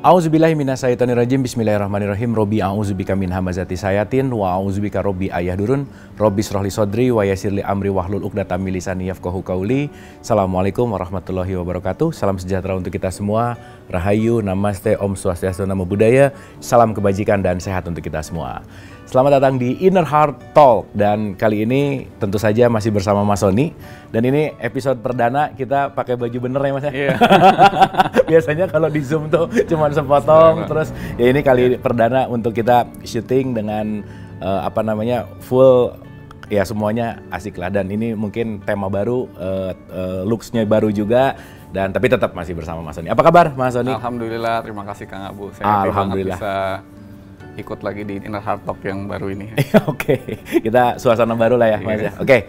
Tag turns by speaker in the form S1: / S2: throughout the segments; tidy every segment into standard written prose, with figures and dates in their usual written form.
S1: A'udzubillahi minasyaitonirrajim. Bismillahirrahmanirrahim. Robbi a'udzubika min hamazati sayatin wa a'udzubika robbi ayahdurun. Robbi shrahli sodri wa yassirli amri wahlul 'uqdatam min lisani yafqahu qauli. Assalamualaikum warahmatullahi wabarakatuh. Salam sejahtera untuk kita semua. Rahayu, namaste, om swastiastu, namo buddhaya. Salam kebajikan dan sehat untuk kita semua. Selamat datang di Inner Heart Talk, dan kali ini tentu saja masih bersama Mas Sony. Dan ini episode perdana kita pakai baju bener ya Mas ya? Iya. Biasanya kalau di Zoom tuh cuma sepotong, terus ya ini kali perdana untuk kita syuting dengan full, ya semuanya asik lah. Dan ini mungkin tema baru, looks-nya baru juga. Dan tapi tetap masih bersama Mas Sony. Apa kabar Mas Sony?
S2: Alhamdulillah, terima kasih Kang Abu. Saya
S1: Alhamdulillah
S2: bisa ikut lagi di Inner Heart Talk yang baru ini.
S1: Oke, kita suasana baru lah ya Mas ya. Oke,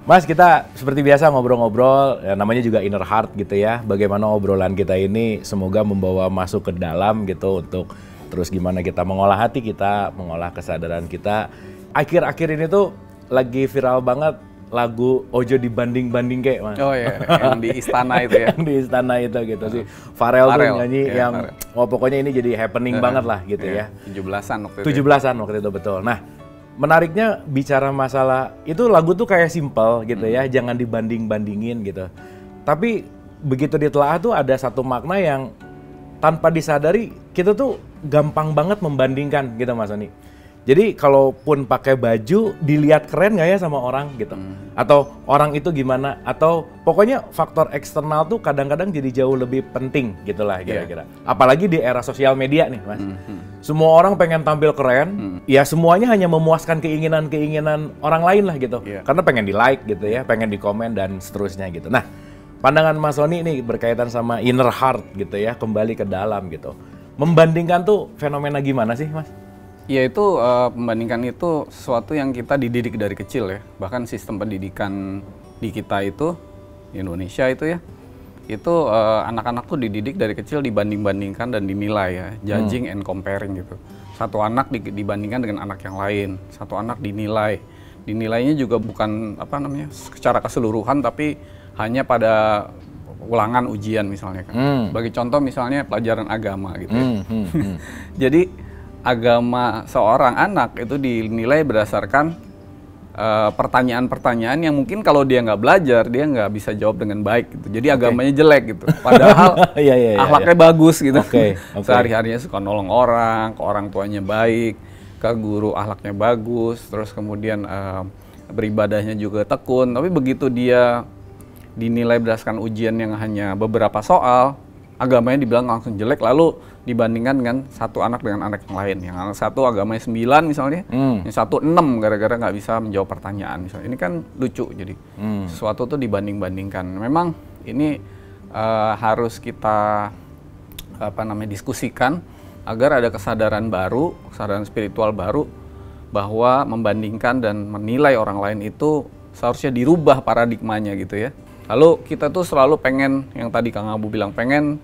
S1: Mas, kita seperti biasa ngobrol-ngobrol, ya, namanya juga Inner Heart gitu ya. Bagaimana obrolan kita ini semoga membawa masuk ke dalam gitu, untuk terus gimana kita mengolah hati kita, mengolah kesadaran kita. Akhir-akhir ini tuh lagi viral banget lagu Ojo Dibanding-Banding kayak Mas.
S2: Oh iya, yang di istana itu ya.
S1: Yang di istana itu gitu sih. Pharrell tuh nyanyi
S2: ya,
S1: yang pokoknya ini jadi happening banget lah gitu ya.
S2: 17-an waktu itu.
S1: 17-an waktu itu, betul. Nah, menariknya bicara masalah itu, lagu tuh kayak simple gitu ya, jangan dibanding-bandingin gitu. Tapi begitu ditelaah tuh ada satu makna yang tanpa disadari kita tuh gampang banget membandingkan gitu Mas Sony. Jadi kalaupun pakai baju dilihat keren nggak ya sama orang gitu, atau orang itu gimana, atau pokoknya faktor eksternal tuh kadang-kadang jadi jauh lebih penting gitulah kira-kira. Apalagi di era sosial media nih Mas, semua orang pengen tampil keren, ya semuanya hanya memuaskan keinginan-keinginan orang lain lah gitu, karena pengen di like gitu ya, pengen di komen dan seterusnya gitu. Nah, pandangan Mas Sony ini berkaitan sama inner heart gitu ya, kembali ke dalam gitu. Membandingkan tuh fenomena gimana sih Mas?
S2: Ya itu membandingkan itu sesuatu yang kita dididik dari kecil ya. Bahkan sistem pendidikan di kita itu, di Indonesia itu ya, itu anak-anak tuh dididik dari kecil dibanding-bandingkan dan dinilai ya, judging and comparing gitu. Satu anak dibandingkan dengan anak yang lain, satu anak dinilai. Dinilainya juga bukan secara keseluruhan, tapi hanya pada ulangan ujian misalnya kan. Bagi contoh misalnya pelajaran agama gitu ya. Jadi agama seorang anak itu dinilai berdasarkan pertanyaan-pertanyaan yang mungkin kalau dia nggak belajar, dia nggak bisa jawab dengan baik gitu. Jadi agamanya jelek gitu. Padahal akhlaknya bagus gitu. Sehari-harinya suka nolong orang, ke orang tuanya baik, ke guru akhlaknya bagus, terus kemudian beribadahnya juga tekun. Tapi begitu dia dinilai berdasarkan ujian yang hanya beberapa soal, agamanya dibilang langsung jelek, lalu dibandingkan dengan satu anak dengan anak yang lain. Yang anak satu agamanya 9 misalnya, yang satu 6 gara-gara nggak bisa menjawab pertanyaan misalnya. Ini kan lucu, jadi sesuatu tuh dibanding-bandingkan. Memang ini harus kita diskusikan agar ada kesadaran baru, kesadaran spiritual baru, bahwa membandingkan dan menilai orang lain itu seharusnya dirubah paradigmanya gitu ya. Lalu kita tuh selalu pengen, yang tadi Kang Abu bilang, pengen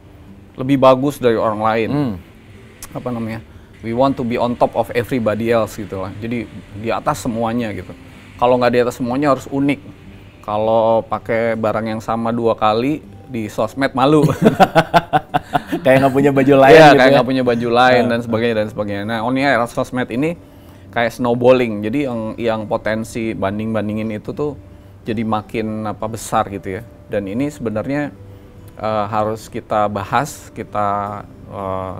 S2: lebih bagus dari orang lain. We want to be on top of everybody else gitu lah. Jadi di atas semuanya gitu. Kalau nggak di atas semuanya harus unik. Kalau pakai barang yang sama 2 kali di sosmed malu.
S1: Kayak nggak punya baju lain
S2: gitu
S1: kayak
S2: nggak punya baju lain dan sebagainya. Nah, era sosmed ini kayak snowballing. Jadi yang potensi banding-bandingin itu tuh jadi makin besar gitu ya. Dan ini sebenarnya harus kita bahas, kita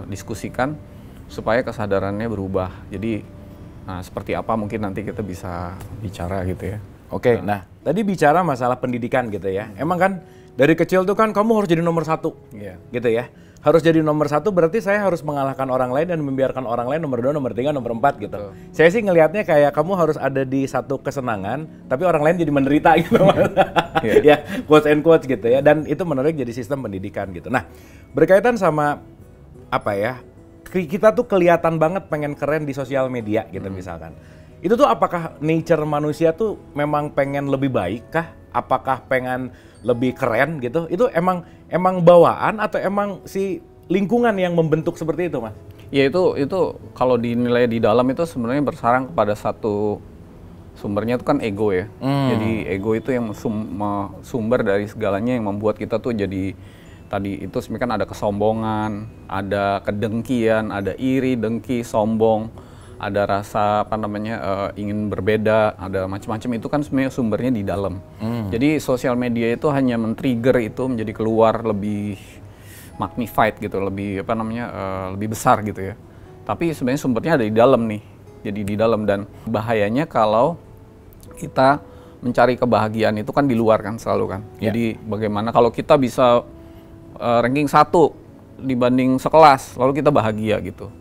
S2: diskusikan supaya kesadarannya berubah. Jadi seperti apa mungkin nanti kita bisa bicara gitu ya.
S1: Oke, nah tadi bicara masalah pendidikan gitu ya. Emang kan dari kecil tuh kan kamu harus jadi nomor 1 gitu ya. Harus jadi nomor 1 berarti saya harus mengalahkan orang lain dan membiarkan orang lain nomor 2, nomor 3, nomor 4 gitu. Betul. Saya sih ngelihatnya kayak kamu harus ada di satu kesenangan, tapi orang lain jadi menderita gitu. Ya, quotes and quotes gitu ya. Dan itu menarik jadi sistem pendidikan gitu. Nah, berkaitan sama kita tuh kelihatan banget pengen keren di sosial media gitu misalkan. Itu tuh apakah nature manusia tuh memang pengen lebih baik kah? Apakah pengen lebih keren gitu? Itu emang bawaan atau emang si lingkungan yang membentuk seperti itu, Mas?
S2: Ya itu kalau dinilai di dalam itu sebenarnya bersarang kepada satu sumbernya itu kan ego ya. Jadi ego itu yang sumber dari segalanya yang membuat kita tuh jadi tadi itu sebenarnya kan ada kesombongan, ada kedengkian, ada iri, dengki, sombong, ada rasa ingin berbeda, ada macam-macam. Itu kan sebenarnya sumbernya di dalam. Jadi sosial media itu hanya men-trigger itu menjadi keluar lebih magnified gitu, lebih lebih besar gitu ya. Tapi sebenarnya sumbernya ada di dalam nih. Jadi di dalam, dan bahayanya kalau kita mencari kebahagiaan itu kan di luar kan selalu kan. Jadi bagaimana kalau kita bisa ranking 1 dibanding sekelas, lalu kita bahagia gitu.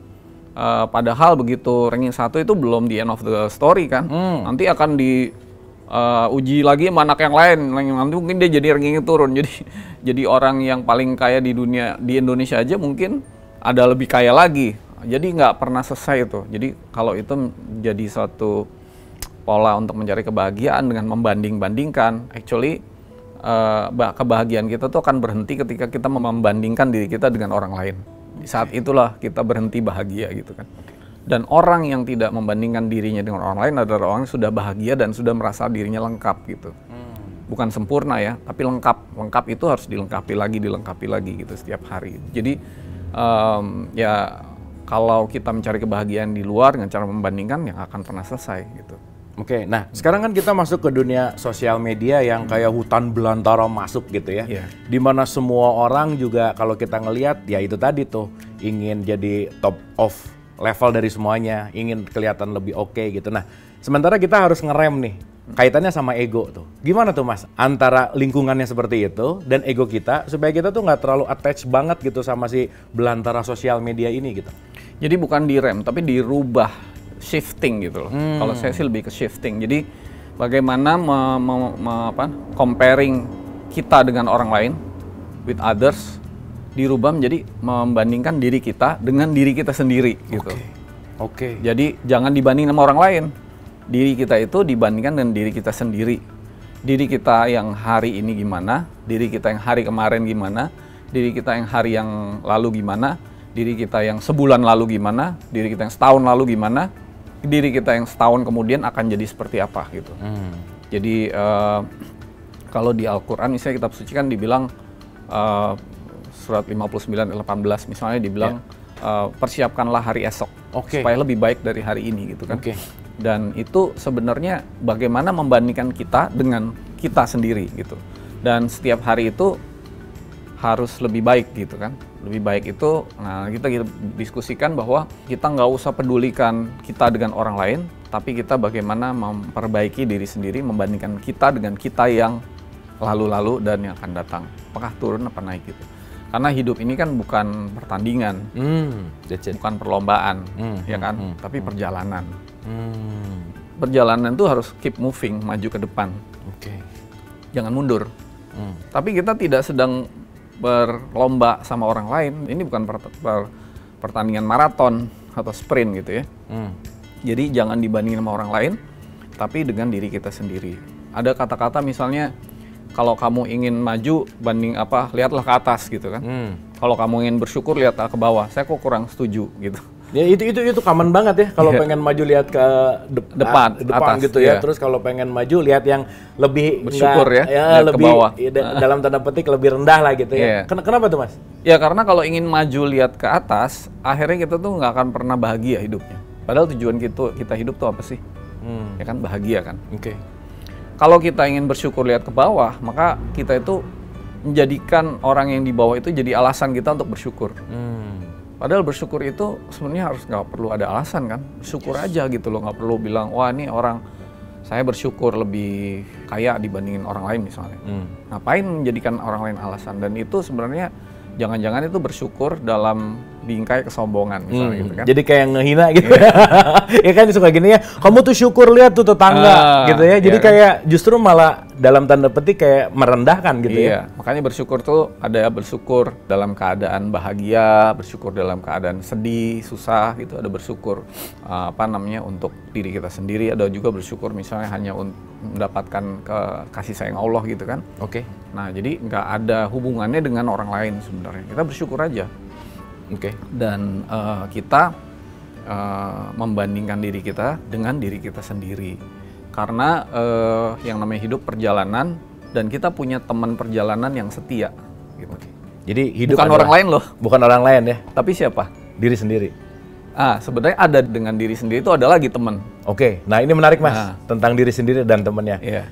S2: Padahal begitu ranking 1 itu belum the end of the story kan. Nanti akan uji lagi sama anak yang lain. Nanti mungkin dia jadi rankingnya turun. Jadi orang yang paling kaya di dunia, di Indonesia aja mungkin ada lebih kaya lagi. Jadi nggak pernah selesai itu. Jadi kalau itu jadi suatu pola untuk mencari kebahagiaan dengan membanding-bandingkan, actually kebahagiaan kita tuh akan berhenti ketika kita membandingkan diri kita dengan orang lain. Di saat itulah kita berhenti bahagia gitu kan. Dan orang yang tidak membandingkan dirinya dengan orang lain adalah orang yang sudah bahagia dan sudah merasa dirinya lengkap gitu. Bukan sempurna ya, tapi lengkap. Lengkap itu harus dilengkapi lagi gitu setiap hari. Jadi ya kalau kita mencari kebahagiaan di luar dengan cara membandingkan, yang akan pernah selesai gitu.
S1: Oke, nah sekarang kan kita masuk ke dunia sosial media yang kayak hutan belantara masuk gitu ya. Dimana semua orang juga kalau kita ngelihat ya itu tadi tuh ingin jadi top of level dari semuanya, ingin kelihatan lebih oke gitu. Nah, sementara kita harus ngerem nih, kaitannya sama ego tuh. Gimana tuh Mas, antara lingkungannya seperti itu dan ego kita supaya kita tuh nggak terlalu attach banget gitu sama si belantara sosial media ini gitu.
S2: Jadi bukan direm, tapi dirubah. Shifting gitu loh. Kalau saya sih lebih ke shifting. Jadi bagaimana comparing kita dengan orang lain, with others, dirubah menjadi membandingkan diri kita dengan diri kita sendiri gitu.
S1: Oke.
S2: Jadi jangan dibanding sama orang lain. Diri kita itu dibandingkan dengan diri kita sendiri. Diri kita yang hari ini gimana, diri kita yang hari kemarin gimana, diri kita yang hari yang lalu gimana, diri kita yang sebulan lalu gimana, diri kita yang setahun lalu gimana, diri kita yang setahun kemudian akan jadi seperti apa gitu. Jadi kalau di Al-Quran misalnya kitab suci kan dibilang surat 59 ayat 18 misalnya dibilang persiapkanlah hari esok supaya lebih baik dari hari ini gitu kan. Dan itu sebenarnya bagaimana membandingkan kita dengan kita sendiri gitu. Dan setiap hari itu harus lebih baik gitu kan. Lebih baik itu, nah kita diskusikan bahwa kita nggak usah pedulikan kita dengan orang lain, tapi kita bagaimana memperbaiki diri sendiri, membandingkan kita dengan kita yang lalu-lalu dan yang akan datang. Apakah turun apa naik gitu. Karena hidup ini kan bukan pertandingan, bukan perlombaan, ya kan, tapi perjalanan. Perjalanan itu harus keep moving, maju ke depan. Jangan mundur. Tapi kita tidak sedang berlomba sama orang lain. Ini bukan pertandingan maraton atau sprint gitu ya. Jadi jangan dibandingin sama orang lain, tapi dengan diri kita sendiri. Ada kata-kata misalnya, kalau kamu ingin maju, lihatlah ke atas gitu kan. Kalau kamu ingin bersyukur, lihatlah ke bawah. Saya kok kurang setuju gitu.
S1: Ya itu common banget ya. Kalau pengen maju lihat ke depan atas, gitu ya. Terus kalau pengen maju lihat yang lebih
S2: bersyukur
S1: lebih ke bawah. Dalam tanda petik lebih rendah lah gitu ya. Kenapa tuh Mas?
S2: Ya karena kalau ingin maju lihat ke atas, akhirnya kita tuh nggak akan pernah bahagia hidupnya. Padahal tujuan kita hidup tuh apa sih? Ya kan bahagia kan. Kalau kita ingin bersyukur lihat ke bawah, maka kita itu menjadikan orang yang di bawah itu jadi alasan kita untuk bersyukur. Padahal bersyukur itu sebenarnya harus nggak perlu ada alasan kan, bersyukur aja gitu loh, nggak perlu bilang wah ini orang saya bersyukur lebih kaya dibandingin orang lain misalnya. Ngapain menjadikan orang lain alasan? Dan itu sebenarnya jangan-jangan itu bersyukur dalam bingkai kesombongan misalnya gitu kan.
S1: Jadi kayak ngehina gitu. Ya kan suka gini ya, kamu tuh syukur lihat tuh tetangga gitu ya. Jadi kayak justru malah dalam tanda petik kayak merendahkan gitu ya.
S2: Makanya bersyukur tuh ada bersyukur dalam keadaan bahagia, bersyukur dalam keadaan sedih, susah gitu, ada bersyukur untuk diri kita sendiri, ada juga bersyukur misalnya hanya mendapatkan kasih sayang Allah gitu kan. Nah, jadi nggak ada hubungannya dengan orang lain sebenarnya. Kita bersyukur aja. Dan kita membandingkan diri kita dengan diri kita sendiri. Karena yang namanya hidup perjalanan dan kita punya teman perjalanan yang setia gitu.
S1: Jadi hidup
S2: bukan orang lain loh.
S1: Bukan orang lain ya.
S2: Tapi siapa?
S1: Diri sendiri.
S2: Sebenarnya ada dengan diri sendiri itu ada lagi teman.
S1: Oke, nah ini menarik Mas, tentang diri sendiri dan temannya.
S2: Iya.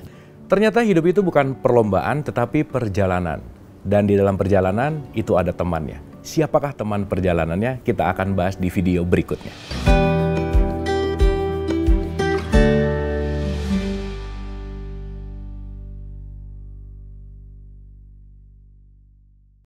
S1: Ternyata hidup itu bukan perlombaan, tetapi perjalanan. Dan di dalam perjalanan itu ada temannya. Siapakah teman perjalanannya? Kita akan bahas di video berikutnya.